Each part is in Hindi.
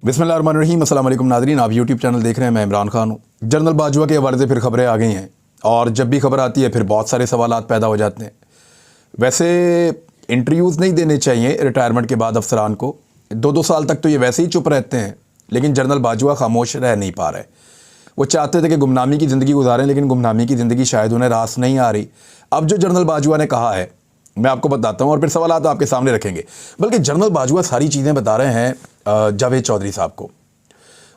बिस्मिल्लाहिर्रहमानिर्रहीम। अस्सलाम वालेकुम नाज़रीन, आप यूट्यूब चैनल देख रहे हैं। मैं इमरान खान हूँ। जनरल बाजवा के हवाले से फिर खबरें आ गई हैं और जब भी खबर आती है फिर बहुत सारे सवालात पैदा हो जाते हैं। वैसे इंटरव्यूज़ नहीं देने चाहिए रिटायरमेंट के बाद अफसरान को। 2-2 साल तक तो ये वैसे ही चुप रहते हैं, लेकिन जनरल बाजवा खामोश रह नहीं पा रहे। वो चाहते थे कि गुमनामी की ज़िंदगी गुजारें, लेकिन गुमनामी की ज़िंदगी शायद उन्हें रास नहीं आ रही। अब जो जनरल बाजवा ने कहा है मैं आपको बताता हूँ और फिर सवाल आपके सामने रखेंगे। बल्कि जनरल बाजवा सारी चीज़ें बता रहे हैं जावेद चौधरी साहब को,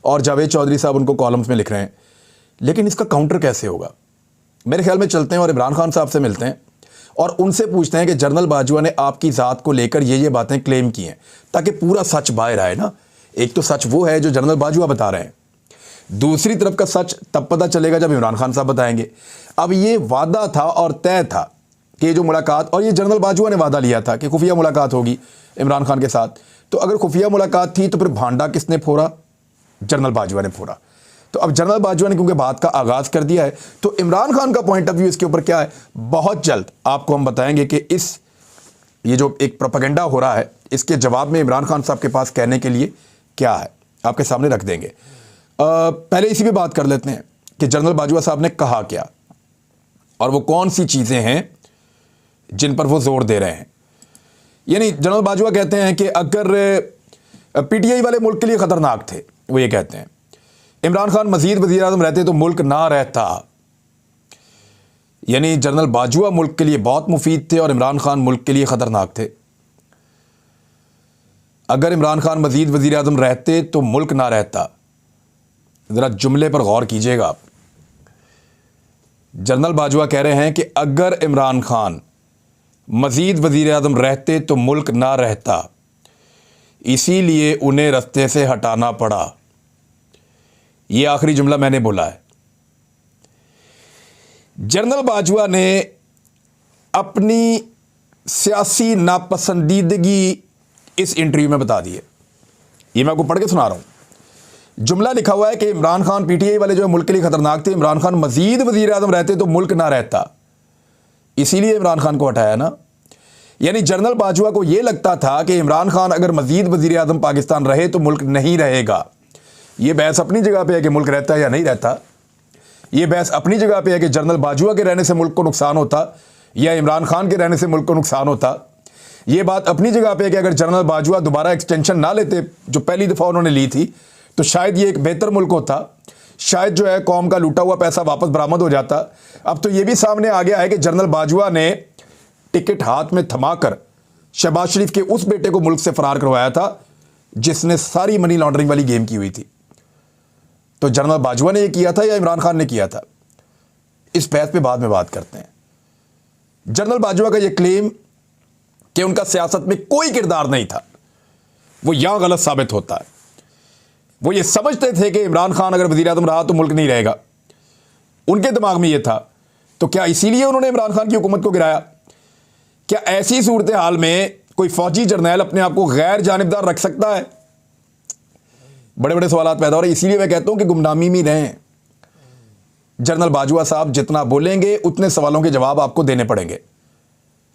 और जावेद चौधरी साहब उनको कॉलम्स में लिख रहे हैं। लेकिन इसका काउंटर कैसे होगा? मेरे ख्याल में चलते हैं और इमरान खान साहब से मिलते हैं और उनसे पूछते हैं कि जनरल बाजवा ने आपकी ज़ात को लेकर ये बातें क्लेम की हैं, ताकि पूरा सच बाहर आए ना। एक तो सच वो है जो जनरल बाजवा बता रहे हैं, दूसरी तरफ का सच तब पता चलेगा जब इमरान खान साहब बताएंगे। अब ये वादा था और तय था कि जो मुलाकात, और ये जनरल बाजवा ने वादा लिया था कि खुफिया मुलाकात होगी इमरान खान के साथ। तो अगर खुफिया मुलाकात थी तो फिर भांडा किसने फोड़ा? जनरल बाजवा ने फोड़ा। तो अब जनरल बाजवा ने क्योंकि बात का आगाज़ कर दिया है, तो इमरान खान का पॉइंट ऑफ व्यू इसके ऊपर क्या है, बहुत जल्द आपको हम बताएंगे कि ये जो एक प्रोपेगेंडा हो रहा है, इसके जवाब में इमरान खान साहब के पास कहने के लिए क्या है, आपके सामने रख देंगे। पहले इसी पे बात कर लेते हैं कि जनरल बाजवा साहब ने कहा क्या और वो कौन सी चीज़ें हैं जिन पर वो जोर दे रहे हैं। यानी जनरल बाजवा कहते हैं कि अगर पीटीआई वाले मुल्क के लिए ख़तरनाक थे, वो ये कहते हैं इमरान खान मजीद वज़ीर आज़म रहते तो मुल्क ना रहता। यानी जनरल बाजवा मुल्क के लिए बहुत मुफीद थे और इमरान खान मुल्क के लिए ख़तरनाक थे। अगर इमरान खान मजीद वज़ीर आज़म रहते तो मुल्क ना रहता। ज़रा जुमले पर गौर कीजिएगा आप। जनरल बाजवा कह रहे हैं कि अगर इमरान खान मजीद वज़ीर आज़म रहते तो मुल्क ना रहता, इसीलिए उन्हें रास्ते से हटाना पड़ा। ये आखिरी जुमला मैंने बोला है। जनरल बाजवा ने अपनी सियासी नापसंदीदगी इस इंटरव्यू में बता दी है। ये मैं आपको पढ़ के सुना रहा हूं। जुमला लिखा हुआ है कि इमरान खान पीटीआई वाले जो मुल्क के लिए खतरनाक थे, इमरान खान मजीद वज़ीर आज़म रहते तो मुल्क ना रहता, इसीलिए इमरान खान को हटाया ना। यानी जनरल बाजवा को यह लगता था कि इमरान खान अगर मजीद वज़ीर आज़म पाकिस्तान रहे तो मुल्क नहीं रहेगा। यह बहस अपनी जगह पे है कि मुल्क रहता है या नहीं रहता। यह बहस अपनी जगह पे है कि जनरल बाजवा के रहने से मुल्क को नुकसान होता या इमरान खान के रहने से मुल्क को नुकसान होता। यह बात अपनी जगह पे है कि अगर जनरल बाजवा दोबारा एक्सटेंशन ना लेते जो पहली दफ़ा उन्होंने ली थी, तो शायद ये एक बेहतर मुल्क होता, शायद जो है कौम का लूटा हुआ पैसा वापस बरामद हो जाता। अब तो यह भी सामने आ गया है कि जनरल बाजवा ने टिकट हाथ में थमाकर शहबाज शरीफ के उस बेटे को मुल्क से फरार करवाया था जिसने सारी मनी लॉन्ड्रिंग वाली गेम की हुई थी। तो जनरल बाजवा ने यह किया था या इमरान खान ने किया था? इस बहस पे बाद में बात करते हैं। जनरल बाजवा का यह क्लेम कि उनका सियासत में कोई किरदार नहीं था, वो यहां गलत साबित होता है। वो ये समझते थे कि इमरान खान अगर वज़ीर आज़म रहा तो मुल्क नहीं रहेगा, उनके दिमाग में यह था। तो क्या इसीलिए उन्होंने इमरान खान की हुकूमत को गिराया? क्या ऐसी सूरत हाल में कोई फौजी जर्नैल अपने आप को गैर जानिबदार रख सकता है? बड़े बड़े सवाल पैदा हो रहे हैं। इसीलिए मैं कहता हूं कि गुमनामी में रहें। जनरल बाजवा साहब जितना बोलेंगे उतने सवालों के जवाब आपको देने पड़ेंगे।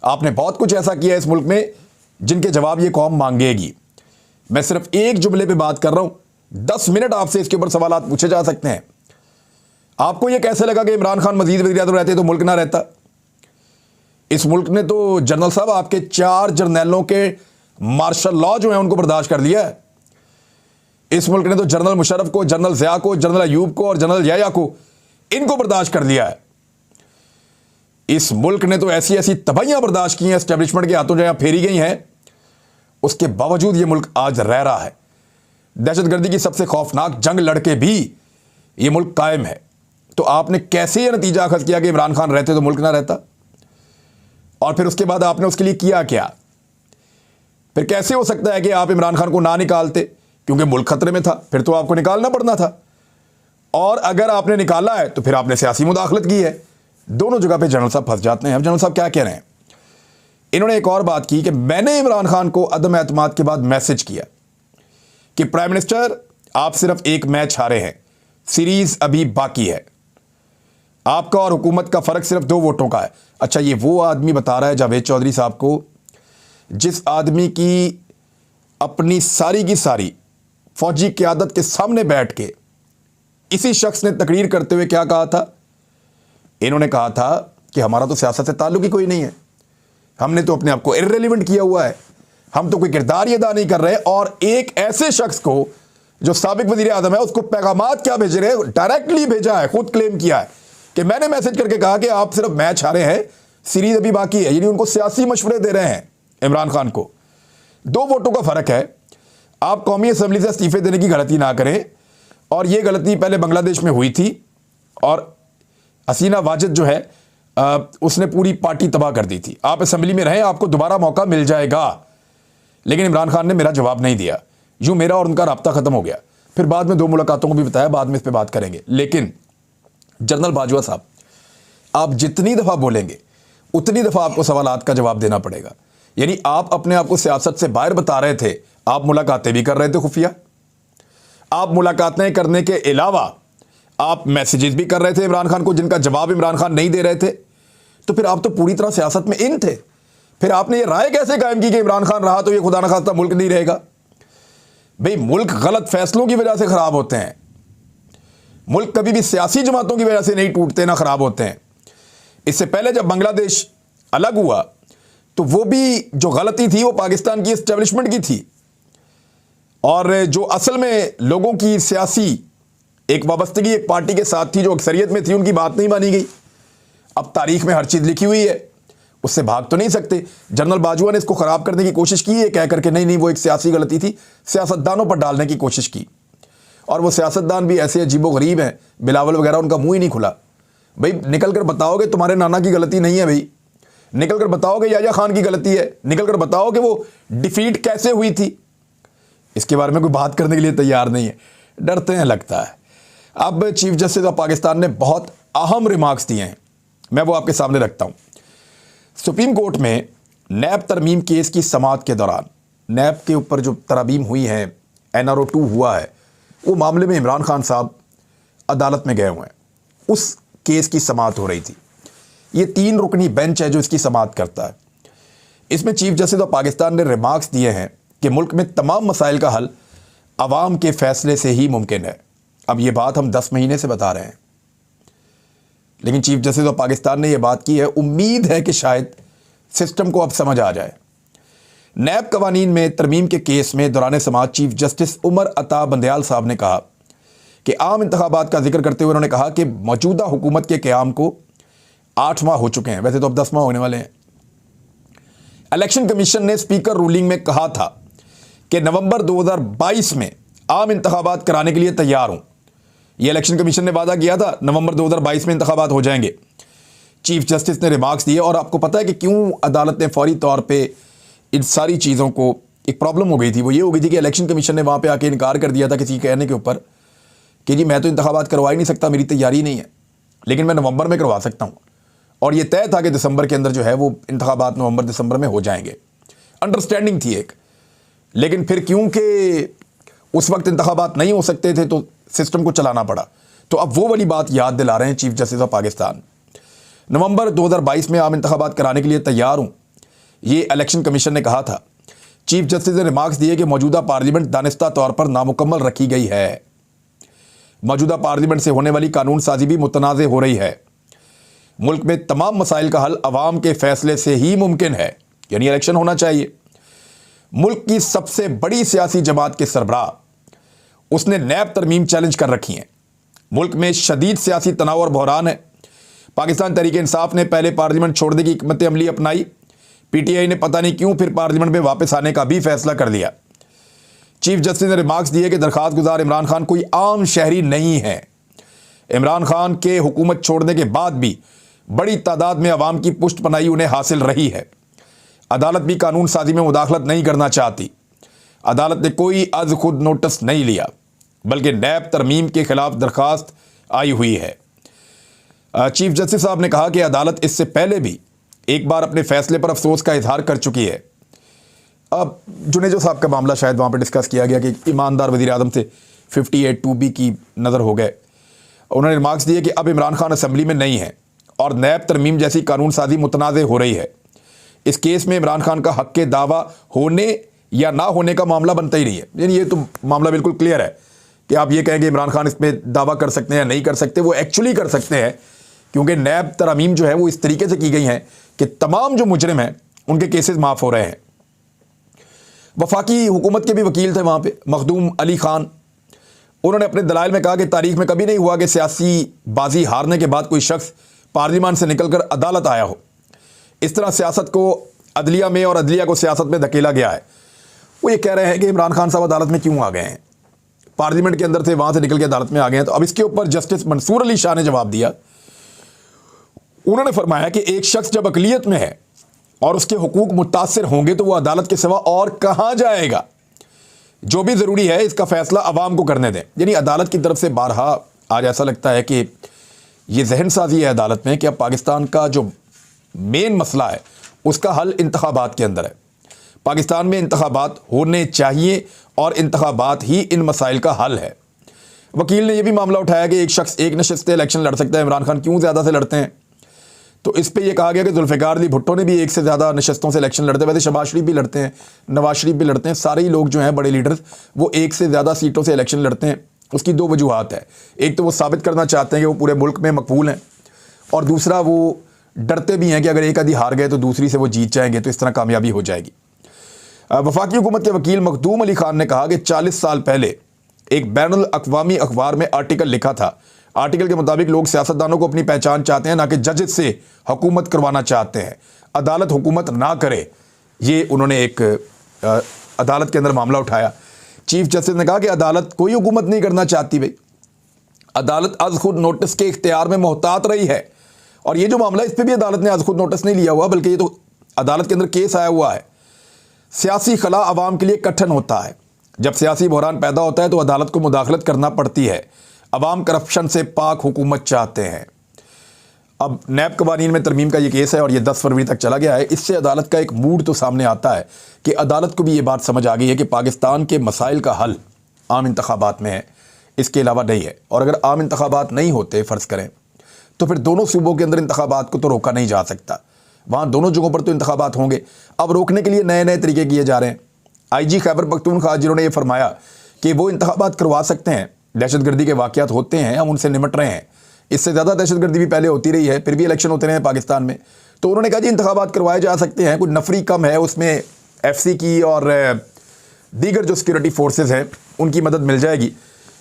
आपने बहुत कुछ ऐसा किया इस मुल्क में जिनके जवाब ये कौम मांगेगी। मैं सिर्फ एक जुमले पे बात कर रहा हूं, 10 मिनट आपसे इसके ऊपर सवाल पूछे जा सकते हैं। आपको यह कैसे लगा कि इमरान खान मजीद वज़ीर आज़म रहते तो मुल्क ना रहता? इस मुल्क ने तो जनरल साहब आपके 4 जर्नैलों के मार्शल लॉ जो है उनको बर्दाश्त कर लिया है। इस मुल्क ने तो जनरल मुशर्रफ को, जनरल ज़िया को, जनरल अयूब को और जनरल याया को, इनको बर्दाश्त कर लिया है। इस मुल्क ने तो ऐसी ऐसी तबाहियां बर्दाश्त की हैं एस्टेब्लिशमेंट के हाथों जो यहां फेरी गई हैं, उसके बावजूद यह मुल्क आज रह रहा है। दहशतगर्दी की सबसे खौफनाक जंग लड़के भी यह मुल्क कायम है। तो आपने कैसे यह नतीजा अखज़ किया कि इमरान खान रहते तो मुल्क ना रहता? और फिर उसके बाद आपने उसके लिए किया क्या? फिर कैसे हो सकता है कि आप इमरान खान को ना निकालते क्योंकि मुल्क खतरे में था? फिर तो आपको निकालना पड़ना था। और अगर आपने निकाला है तो फिर आपने सियासी मुदाखलत की है। दोनों जगह पे जनरल साहब फंस जाते हैं। अब जनरल साहब क्या कह रहे हैं? इन्होंने एक और बात की कि मैंने इमरान खान को अदम एतमाद के बाद मैसेज किया कि प्राइम मिनिस्टर आप सिर्फ एक मैच हारे हैं, सीरीज अभी बाकी है, आपका और हुकूमत का फ़र्क सिर्फ 2 वोटों का है। अच्छा, ये वो आदमी बता रहा है जावेद चौधरी साहब को जिस आदमी की अपनी सारी की सारी फौजी क़यादत के सामने बैठ के इसी शख्स ने तकरीर करते हुए क्या कहा था? इन्होंने कहा था कि हमारा तो सियासत से ताल्लुक ही कोई नहीं है, हमने तो अपने आप को इर्रेलेवेंट किया हुआ है, हम तो कोई किरदार ही अदा नहीं कर रहे। और एक ऐसे शख्स को जो साबिक वज़ीर आज़म है उसको पैगामात क्या भेज रहे हैं? डायरेक्टली भेजा है, खुद क्लेम किया है कि मैंने मैसेज करके कहा कि आप सिर्फ मैच हारे हैं, सीरीज अभी बाकी है। यानी उनको सियासी मशवरे दे रहे हैं इमरान खान को। 2 वोटों का फ़र्क है। आप कौमी असम्बली से इस्तीफे देने की गलती ना करें, और ये गलती पहले बांग्लादेश में हुई थी और हसीना वाजिद जो है उसने पूरी पार्टी तबाह कर दी थी। आप असम्बली में रहें, आपको दोबारा मौका मिल जाएगा। लेकिन इमरान खान ने मेरा जवाब नहीं दिया, यूं मेरा और उनका राब्ता ख़त्म हो गया। फिर बाद में 2 मुलाकातों को भी बताया, बाद में इस पर बात करेंगे। लेकिन जनरल बाजवा साहब, आप जितनी दफ़ा बोलेंगे उतनी दफ़ा आपको सवालात का जवाब देना पड़ेगा। यानी आप अपने आप को सियासत से बाहर बता रहे थे, आप मुलाकातें भी कर रहे थे खुफिया, आप मुलाकातें करने के अलावा आप मैसेजेस भी कर रहे थे इमरान खान को, जिनका जवाब इमरान खान नहीं दे रहे थे। तो फिर आप तो पूरी तरह सियासत में इन थे। फिर आपने ये राय कैसे कायम की कि इमरान खान रहा तो ये खुदा न खास्ता मुल्क नहीं रहेगा? भाई, मुल्क गलत फैसलों की वजह से ख़राब होते हैं। मुल्क कभी भी सियासी जमातों की वजह से नहीं टूटते, ना ख़राब होते हैं। इससे पहले जब बांग्लादेश अलग हुआ तो वो भी जो गलती थी वो पाकिस्तान की इस्टेब्लिशमेंट की थी, और जो असल में लोगों की सियासी एक वाबस्तगी एक पार्टी के साथ थी, जो अक्सरियत में थी, उनकी बात नहीं मानी गई। अब तारीख में हर चीज़ लिखी हुई है, उससे भाग तो नहीं सकते। जनरल बाजवा ने इसको ख़राब करने की कोशिश की है, कह करके नहीं वो एक सियासी गलती थी, सियासतदानों पर डालने की कोशिश की। और वो सियासतदान भी ऐसे अजीबो गरीब हैं, बिलावल वगैरह, उनका मुंह ही नहीं खुला। भाई, निकल कर बताओगे तुम्हारे नाना की गलती नहीं है, भाई निकल कर बताओगे याया खान की गलती है, निकल कर बताओ कि वो डिफीट कैसे हुई थी। इसके बारे में कोई बात करने के लिए तैयार नहीं है, डरते हैं लगता है। अब चीफ जस्टिस ऑफ पाकिस्तान ने बहुत अहम रिमार्क्स दिए हैं, मैं वो आपके सामने रखता हूँ। सुप्रीम कोर्ट में नैब तरमीम केस की समाअत के दौरान, नैब के ऊपर जो तरमीम हुई है, NRO 2 हुआ है, वो मामले में इमरान खान साहब अदालत में गए हुए हैं, उस केस की समाअत हो रही थी। ये 3 रुकनी बेंच है जो इसकी समाअत करता है। इसमें चीफ जस्टिस ऑफ पाकिस्तान ने रिमार्क्स दिए हैं कि मुल्क में तमाम मसाइल का हल अवाम के फैसले से ही मुमकिन है। अब ये बात हम 10 महीने से बता रहे हैं, लेकिन चीफ जस्टिस ऑफ पाकिस्तान ने यह बात की है। उम्मीद है कि शायद सिस्टम को अब समझ आ जाए। नैब कवानीन में तरमीम के केस में दौरान समाअत चीफ जस्टिस उमर अता बंदयाल साहब ने कहा कि आम इंतखाबात का जिक्र करते हुए उन्होंने कहा कि मौजूदा हुकूमत के क़याम को 8 माह हो चुके हैं, वैसे तो अब 10 माह होने वाले हैं। इलेक्शन कमीशन ने स्पीकर रूलिंग में कहा था कि नवंबर 2022 में आम इंतखाबात कराने के लिए तैयार हूं। यह इलेक्शन कमीशन ने वादा किया था, नवंबर 2022 में इंतखाबात हो जाएंगे। चीफ जस्टिस ने रिमार्क्स दिए, और आपको पता है कि क्यों अदालत ने फौरी तौर पे इन सारी चीज़ों को, एक प्रॉब्लम हो गई थी, वो ये हो गई थी कि इलेक्शन कमीशन ने वहाँ पे आके इनकार कर दिया था किसी कहने के ऊपर कि जी मैं तो इंतखाबात करवा ही नहीं सकता, मेरी तैयारी नहीं है, लेकिन मैं नवंबर में करवा सकता हूँ। और ये तय था कि दिसंबर के अंदर जो है वो इंतखाबात नवंबर दिसंबर में हो जाएंगे, अंडरस्टैंडिंग थी एक। लेकिन फिर क्योंकि उस वक्त इंतखाबात नहीं हो सकते थे तो सिस्टम को चलाना पड़ा। तो अब वो वाली बात याद दिला रहे हैं चीफ जस्टिस ऑफ पाकिस्तान। नवंबर 2022 में आम इंतखाबात कराने के लिए तैयार हूँ, ये इलेक्शन कमीशन ने कहा था। चीफ जस्टिस ने रिमार्क्स दिए कि मौजूदा पार्लियामेंट दानिस्ता तौर पर नामुकम्मल रखी गई है, मौजूदा पार्लियामेंट से होने वाली कानून साजी भी मुतनाज़ हो रही है, मुल्क में तमाम मसाइल का हल अवाम के फैसले से ही मुमकिन है, यानी इलेक्शन होना चाहिए। मुल्क की सबसे बड़ी सियासी जमात के सरबराह, उसने नैब तरमीम चैलेंज कर रखी हैं। मुल्क में शदीद सियासी तनाव और बहरान है। पाकिस्तान तहरीक इंसाफ ने पहले पार्लियामेंट छोड़ने की हिकमत अमली अपनाई, PTI ने पता नहीं क्यों फिर पार्लियामेंट में वापस आने का भी फैसला कर लिया। चीफ जस्टिस ने रिमार्क्स दिए कि दरख्वास्त गुजार इमरान खान कोई आम शहरी नहीं है। इमरान खान के हुकूमत छोड़ने के बाद भी बड़ी तादाद में अवाम की पुष्ट पनाही उन्हें हासिल रही है। अदालत भी कानून साजी में मुदाखलत नहीं करना चाहती। अदालत ने कोई अज खुद नोटिस नहीं लिया, बल्कि नैब तरमीम के खिलाफ दरख्वास्त आई हुई है। चीफ जस्टिस साहब ने कहा कि अदालत इससे पहले भी एक बार अपने फैसले पर अफसोस का इजहार कर चुकी है। अब जुनेजो साहब का मामला शायद वहाँ पर डिस्कस किया गया कि ईमानदार वज़ीर आज़म से 58(2)B की नज़र हो गए। उन्होंने रिमार्क्स दिए कि अब इमरान खान असम्बली में नहीं है और नैब तरमीम जैसी कानून साजी मुतनाज़ हो रही है। इस केस में इमरान खान का हक़ दावा होने या ना होने का मामला बनता ही नहीं है। यानी ये तो मामला बिल्कुल क्लियर है कि आप ये कहेंगे इमरान खान इस पर दावा कर सकते हैं या नहीं कर सकते, वो एक्चुअली कर सकते हैं, क्योंकि नैब तरमीम जो है वो इस तरीके से की गई हैं कि तमाम जो मुजरिम हैं उनके केसेस माफ़ हो रहे हैं। वफाकी हुकूमत के भी वकील थे वहाँ पे, मखदूम अली खान, उन्होंने अपने दलाइल में कहा कि तारीख में कभी नहीं हुआ कि सियासी बाजी हारने के बाद कोई शख्स पार्लियामान से निकलकर अदालत आया हो। इस तरह सियासत को अदलिया में और अदलिया को सियासत में धकेला गया है। वो ये कह रहे हैं कि इमरान खान साहब अदालत में क्यों आ गए हैं, पार्लियामेंट के अंदर थे, वहाँ से निकल के अदालत में आ गए हैं। तो अब इसके ऊपर जस्टिस मंसूर अली शाह ने जवाब दिया। उन्होंने फरमाया कि एक शख्स जब अकलियत में है और उसके हुकूक मुतासिर होंगे तो वो अदालत के सिवा और कहाँ जाएगा। जो भी ज़रूरी है इसका फ़ैसला अवाम को करने दें। यानी अदालत की तरफ से बारहा आज ऐसा लगता है कि ये जहन साजी है अदालत में कि अब पाकिस्तान का जो मेन मसला है उसका हल इंतखाबात के अंदर है। पाकिस्तान में इंतखाबात होने चाहिए और इंतखाबात ही इन मसाइल का हल है। वकील ने यह भी मामला उठाया कि एक शख्स एक नशस्त से इलेक्शन लड़ सकता है, इमरान खान क्यों ज़्यादा से लड़ते हैं। तो इस पे ये कहा गया कि जुल्फ़िकार अली भुट्टो ने भी एक से ज़्यादा नशस्तों से इलेक्शन लड़ते हैं, वैसे शहबाज शरीफ भी लड़ते हैं, नवाज शरीफ भी लड़ते हैं, सारे ही लोग जो हैं बड़े लीडर्स वो एक से ज़्यादा सीटों से इलेक्शन लड़ते हैं। उसकी दो वजूहात है, एक तो वो साबित करना चाहते हैं कि वो पूरे मुल्क में मकबूल हैं, और दूसरा वो डरते भी हैं कि अगर एक आधी हार गए तो दूसरी से वो जीत जाएंगे, तो इस तरह कामयाबी हो जाएगी। वफाकी हुकूमत के वकील मखदूम अली खान ने कहा कि 40 साल पहले एक बैनुल अक़वामी अखबार में आर्टिकल लिखा था। आर्टिकल के मुताबिक लोग सियासतदानों को अपनी पहचान चाहते हैं, ना कि जजेस से हुकूमत करवाना चाहते हैं। अदालत हुकूमत ना करे, ये उन्होंने एक अदालत के अंदर मामला उठाया। चीफ जस्टिस ने कहा कि अदालत कोई हुकूमत नहीं करना चाहती भाई, अदालत आज खुद नोटिस के इख्तियार में मोहतात रही है। और ये जो मामला इस पर भी अदालत ने आज खुद नोटिस नहीं लिया हुआ, बल्कि ये तो अदालत के अंदर केस आया हुआ है। सियासी खला अवाम के लिए कठिन होता है। जब सियासी बहरान पैदा होता है तो अदालत को मुदाखलत करना पड़ती है। अवाम करप्शन से पाक हुकूमत चाहते हैं। अब नैब कवानीन में तरमीम का ये केस है और ये 10 फरवरी तक चला गया है। इससे अदालत का एक मूड तो सामने आता है कि अदालत को भी ये बात समझ आ गई है कि पाकिस्तान के मसाइल का हल आम इंतखाबात में है, इसके अलावा नहीं है। और अगर आम इंतखाबात नहीं होते फ़र्ज़ करें तो फिर दोनों सूबों के अंदर इंतखाबात को तो रोका नहीं जा सकता। वहाँ दोनों जगहों पर तो इंतखाबात होंगे। अब रोकने के लिए नए नए तरीके किए जा रहे हैं। IG खैबर पख्तूनख्वा जिन्होंने ये फरमाया कि वो इंतखाबात करवा सकते हैं, दहशतगर्दी के वाक़यात होते हैं, हम उनसे निमट रहे हैं, इससे ज़्यादा दहशतगर्दी भी पहले होती रही है, फिर भी इलेक्शन होते रहे हैं पाकिस्तान में। तो उन्होंने कहा जी इंतखाबात करवाए जा सकते हैं, कुछ नफरी कम है उसमें, FC की और दीगर जो सिक्योरिटी फोर्सेज हैं उनकी मदद मिल जाएगी।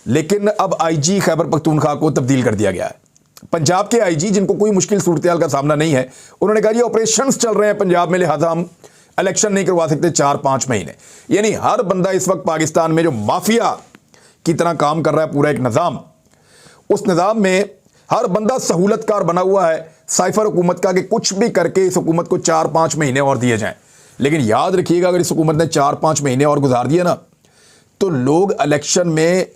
लेकिन अब IG खैबर पख्तूनख्वा को तब्दील कर दिया गया है। पंजाब के IG जिनको कोई मुश्किल सूरत का सामना नहीं है, उन्होंने कहा जी ऑपरेशंस चल रहे हैं पंजाब में, लिहाजा हम इलेक्शन नहीं करवा सकते 4-5 महीने। यानी हर बंदा इस वक्त पाकिस्तान में जो माफिया की तरह काम कर रहा है, पूरा एक निज़ाम, उस निज़ाम में हर बंदा सहूलतकार बना हुआ है साइफर हुकूमत का कि कुछ भी करके इस हुकूमत को 4-5 महीने और दिए जाएं। लेकिन याद रखिएगा अगर इस हुकूमत ने 4-5 महीने और गुजार दिए ना तो लोग इलेक्शन में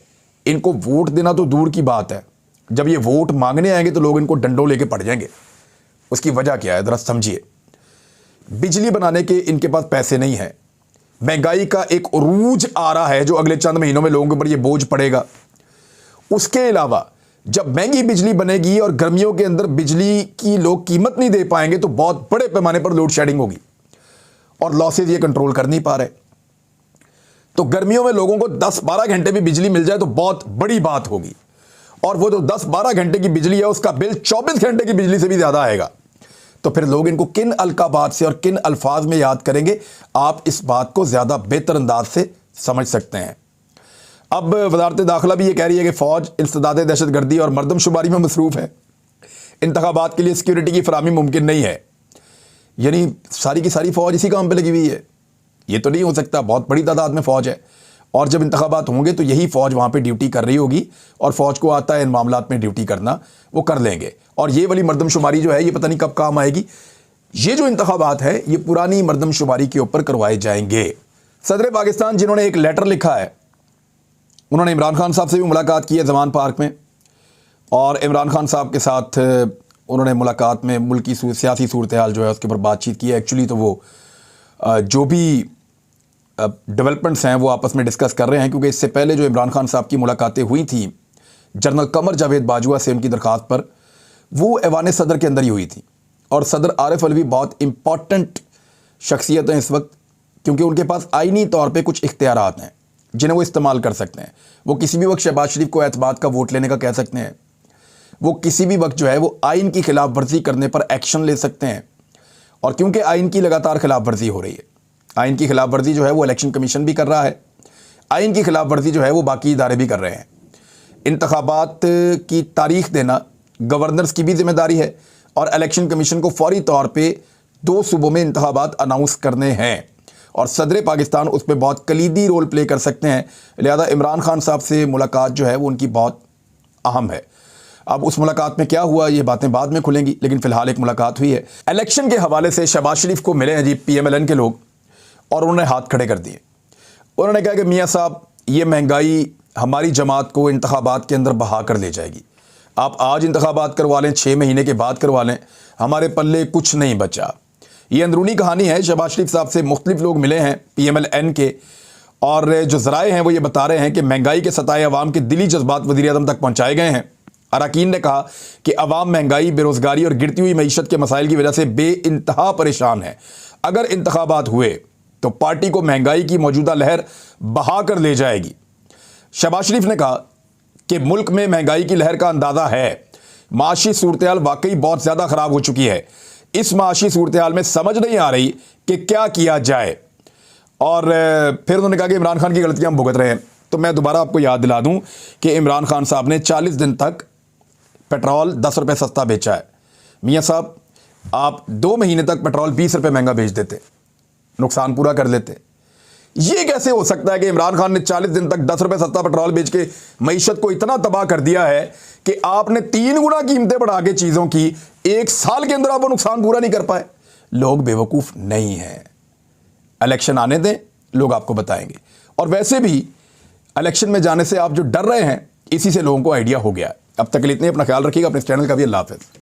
इनको वोट देना तो दूर की बात है, जब ये वोट मांगने आएंगे तो लोग इनको डंडों लेके पड़ जाएंगे। उसकी वजह क्या है ज़रा समझिए। बिजली बनाने के इनके पास पैसे नहीं है, महंगाई का एक उरूज आ रहा है जो अगले चंद महीनों में लोगों के ऊपर ये बोझ पड़ेगा। उसके अलावा जब महंगी बिजली बनेगी और गर्मियों के अंदर बिजली की लोग कीमत नहीं दे पाएंगे तो बहुत बड़े पैमाने पर लोड शेडिंग होगी और लॉसेज ये कंट्रोल कर नहीं पा रहे। तो गर्मियों में लोगों को 10-12 घंटे भी बिजली मिल जाए तो बहुत बड़ी बात होगी, और वो जो 10-12 घंटे की बिजली है उसका बिल 24 घंटे की बिजली से भी ज़्यादा आएगा। तो फिर लोग इनको किन अलकाबात से और किन अल्फाज में याद करेंगे, आप इस बात को ज़्यादा बेहतर अंदाज से समझ सकते हैं। अब वज़ारत दाखिला भी ये कह रही है कि फ़ौज इंसदाद दहशतगर्दी और मरदमशुमारी में मसरूफ़ है, इंतखाबात के लिए सिक्योरिटी की फराहमी मुमकिन नहीं है। यानी सारी की सारी फ़ौज इसी काम पर लगी हुई है, ये तो नहीं हो सकता। बहुत बड़ी तादाद में फ़ौज है और जब इंतखाबात होंगे तो यही फ़ौज वहाँ पे ड्यूटी कर रही होगी, और फ़ौज को आता है इन मामलात में ड्यूटी करना, वो कर लेंगे। और ये वाली मरदमशुमारी जो है ये पता नहीं कब काम आएगी। ये जो इंतखाबात है ये पुरानी मरदमशुमारी के ऊपर करवाए जाएंगे। सदर पाकिस्तान जिन्होंने एक लेटर लिखा है, उन्होंने इमरान खान साहब से भी मुलाकात की है जमान पार्क में, और इमरान खान साहब के साथ उन्होंने मुलाकात में मुल्क की सियासी सूरत हाल जो है उसके ऊपर बातचीत की है। एक्चुअली तो वो जो भी डेवलपमेंट्स हैं वो आपस में डिस्कस कर रहे हैं, क्योंकि इससे पहले जो इमरान खान साहब की मुलाकातें हुई थी जनरल कमर जावेद बाजवा से उनकी दरख्वास्त पर, वो ऐवान सदर के अंदर ही हुई थी। और सदर आरिफ अलवी बहुत इम्पॉर्टेंट शख्सियत हैं इस वक्त क्योंकि उनके पास आईनी तौर पे कुछ इख्तियारात हैं जिन्हें वो इस्तेमाल कर सकते हैं। वो किसी भी वक्त शहबाज शरीफ को एतमाद का वोट लेने का कह सकते हैं, वो किसी भी वक्त जो है वो आइन की खिलाफ वर्जी करने पर एक्शन ले सकते हैं। और क्योंकि आइन की लगातार खिलाफ वर्जी हो रही है, आइन की खिलाफ वर्जी जो है वो इलेक्शन कमीशन भी कर रहा है, आइन की खिलाफ वर्जी जो है वो बाकी इदारे भी कर रहे हैं। इंतखाबात की तारीख देना गवर्नर्स की भी जिम्मेदारी है और इलेक्शन कमीशन को फौरी तौर पे 2 सूबों में इंतखाबात अनाउंस करने हैं और सदर पाकिस्तान उस पर बहुत कलीदी रोल प्ले कर सकते हैं। लिहाजा इमरान खान साहब से मुलाकात जो है वो उनकी बहुत अहम है। अब उस मुलाकात में क्या हुआ ये बातें बाद में खुलेंगी, लेकिन फिलहाल एक मुलाकात हुई है। इलेक्शन के हवाले से शहबाज शरीफ को मिले हैं जी PMLN के लोग और उन्होंने हाथ खड़े कर दिए। उन्होंने कहा कि मियाँ साहब ये महंगाई हमारी जमात को इंतखाबात के अंदर बहा कर ले जाएगी। आप आज इंतखाबात करवा लें, 6 महीने के बाद करवा लें, हमारे पल्ले कुछ नहीं बचा। ये अंदरूनी कहानी है। शहबाज शरीफ साहब से मुख्तलिफ लोग मिले हैं PMLN के और जो ज़राए हैं वो ये बता रहे हैं कि महंगाई के सताए अवाम के दिली जज्बात वज़ीर-ए-आज़म तक पहुँचाए गए हैं। अरकान ने कहा कि अवाम महंगाई, बेरोज़गारी और गिरती हुई मईशत के मसाइल की वजह से बेइंतहा परेशान है। अगर इंतखाबात हुए तो पार्टी को महंगाई की मौजूदा लहर बहा कर ले जाएगी। शहबाज शरीफ ने कहा कि मुल्क में महंगाई की लहर का अंदाज़ा है। माशी सूरत-ए-हाल वाकई बहुत ज़्यादा ख़राब हो चुकी है। इस माशी सूरत-ए-हाल में समझ नहीं आ रही कि क्या किया जाए। और फिर उन्होंने कहा कि इमरान खान की गलतियां हम भुगत रहे हैं। तो मैं दोबारा आपको याद दिला दूं कि इमरान खान साहब ने 40 दिन तक पेट्रोल 10 रुपये सस्ता बेचा है। मियाँ साहब आप 2 महीने तक पेट्रोल 20 रुपये महंगा बेच देते, नुकसान पूरा कर लेते। ये कैसे हो सकता है कि इमरान खान ने 40 दिन तक 10 रुपये सस्ता पेट्रोल बेच के मईशत को इतना तबाह कर दिया है कि आपने 3 गुना कीमतें बढ़ा के चीज़ों की 1 साल के अंदर आप वो नुकसान पूरा नहीं कर पाए। लोग बेवकूफ़ नहीं हैं। इलेक्शन आने दें, लोग आपको बताएंगे। और वैसे भी इलेक्शन में जाने से आप जो डर रहे हैं, इसी से लोगों को आइडिया हो गया। अब तक के लिए इतने, अपना ख्याल रखिएगा, अपने चैनल का भी। अल्लाह हाफ़िज़।